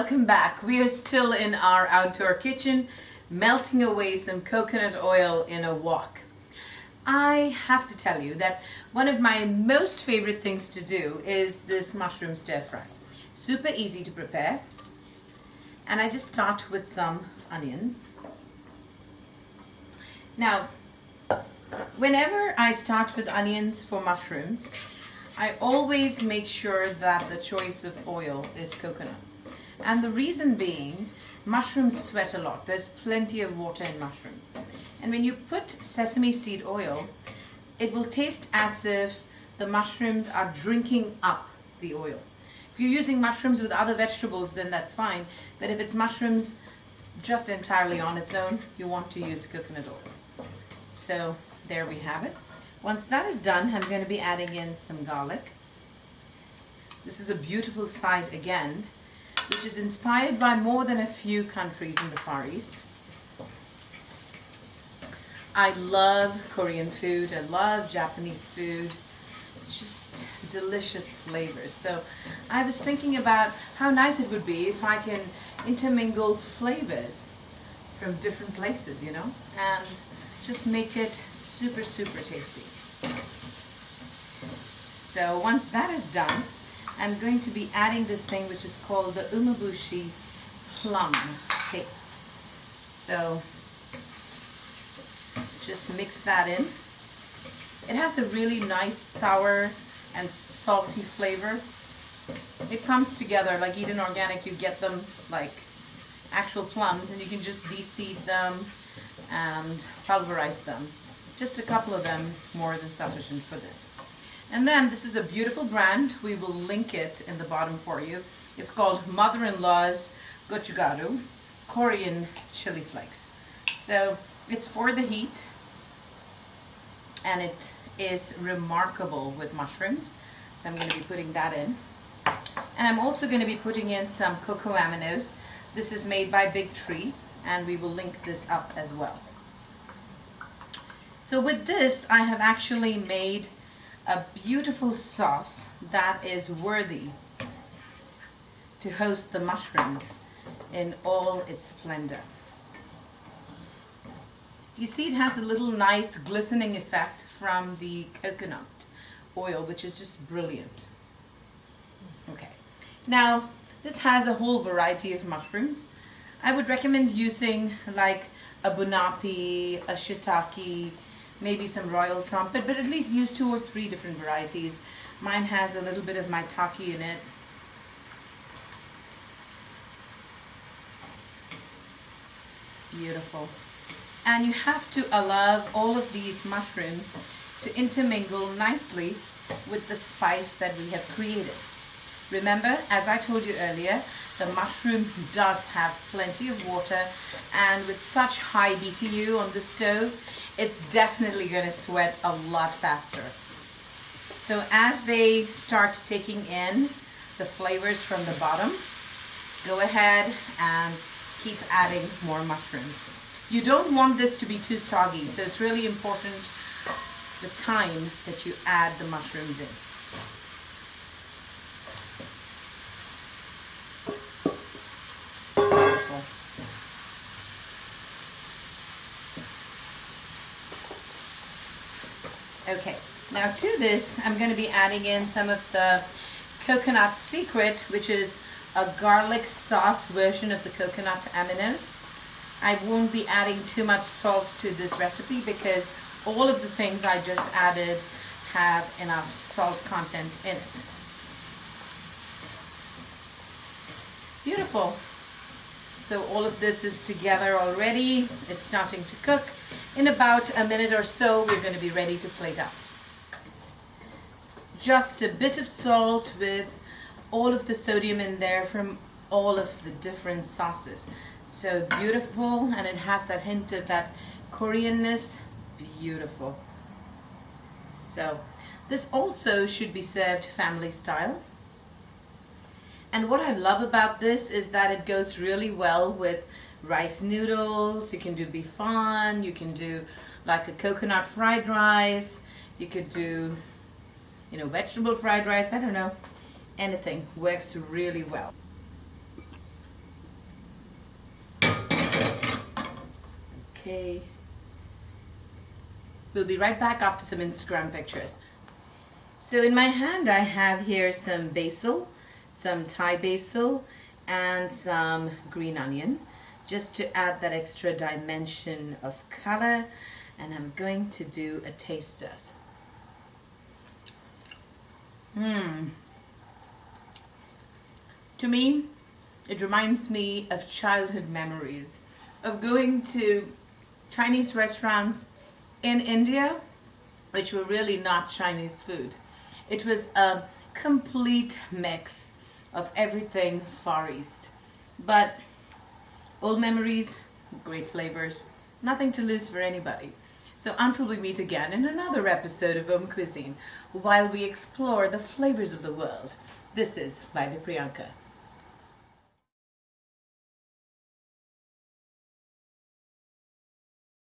welcome back. We are still in our outdoor kitchen, melting away some coconut oil in a wok. I have to tell you that one of my most favorite things to do is this mushroom stir fry. Super easy to prepare. And I just start with some onions. Now, whenever I start with onions for mushrooms, I always make sure that the choice of oil is coconut. And the reason being, mushrooms sweat a lot. There's plenty of water in mushrooms. And when you put sesame seed oil, it will taste as if the mushrooms are drinking up the oil. If you're using mushrooms with other vegetables, then that's fine. But if it's mushrooms just entirely on its own, you want to use coconut oil. So there we have it. Once that is done, I'm going to be adding in some garlic. This is a beautiful side again, which is inspired by more than a few countries in the Far East. I love Korean food, I love Japanese food, just delicious flavors. So I was thinking about how nice it would be if I can intermingle flavors from different places, you know, and just make it super, super tasty. So once that is done, I'm going to be adding this thing which is called the Umeboshi plum paste. So just mix that in. It has a really nice sour and salty flavor. It comes together like Eden Organic. You get them like actual plums and you can just de-seed them and pulverize them. Just a couple of them more than sufficient for this. And then this is a beautiful brand. We will link it in the bottom for you. It's called Mother-in-Law's Gochugaru Korean chili flakes. So it's for the heat and it is remarkable with mushrooms. So I'm going to be putting that in. And I'm also going to be putting in some Coco Aminos. This is made by Big Tree and we will link this up as well. So with this, I have actually made a beautiful sauce that is worthy to host the mushrooms in all its splendor. You see it has a little nice glistening effect from the coconut oil, which is just brilliant. Okay, now this has a whole variety of mushrooms. I would recommend using like a bunapi, a shiitake, maybe some royal trumpet, but at least use 2 or 3 different varieties. Mine has a little bit of maitake in it. Beautiful. And you have to allow all of these mushrooms to intermingle nicely with the spice that we have created. Remember, as I told you earlier, the mushroom does have plenty of water, and with such high BTU on the stove, it's definitely going to sweat a lot faster. So as they start taking in the flavors from the bottom, go ahead and keep adding more mushrooms. You don't want this to be too soggy, so it's really important the time that you add the mushrooms in. Okay, now to this, I'm going to be adding in some of the Coconut Secret, which is a garlic sauce version of the coconut aminos. I won't be adding too much salt to this recipe because all of the things I just added have enough salt content in it. Beautiful. So all of this is together already. It's starting to cook. In about a minute or so, we're going to be ready to plate up. Just a bit of salt with all of the sodium in there from all of the different sauces. So beautiful, and it has that hint of that Koreanness. Beautiful. So this also should be served family style. And what I love about this is that it goes really well with rice noodles. You can do bifan, you can do like a coconut fried rice, you could do, you know, vegetable fried rice, I don't know, anything works really well. Okay. We'll be right back after some Instagram pictures. So in my hand I have here some basil, some Thai basil, and some green onion, just to add that extra dimension of color. And I'm going to do a taste test. To me, it reminds me of childhood memories of going to Chinese restaurants in India, which were really not Chinese food. It was a complete mix of everything Far East. But old memories, great flavors, nothing to lose for anybody. So until we meet again in another episode of AUMcuisine, while we explore the flavors of the world, this is Vaidya Priyanka.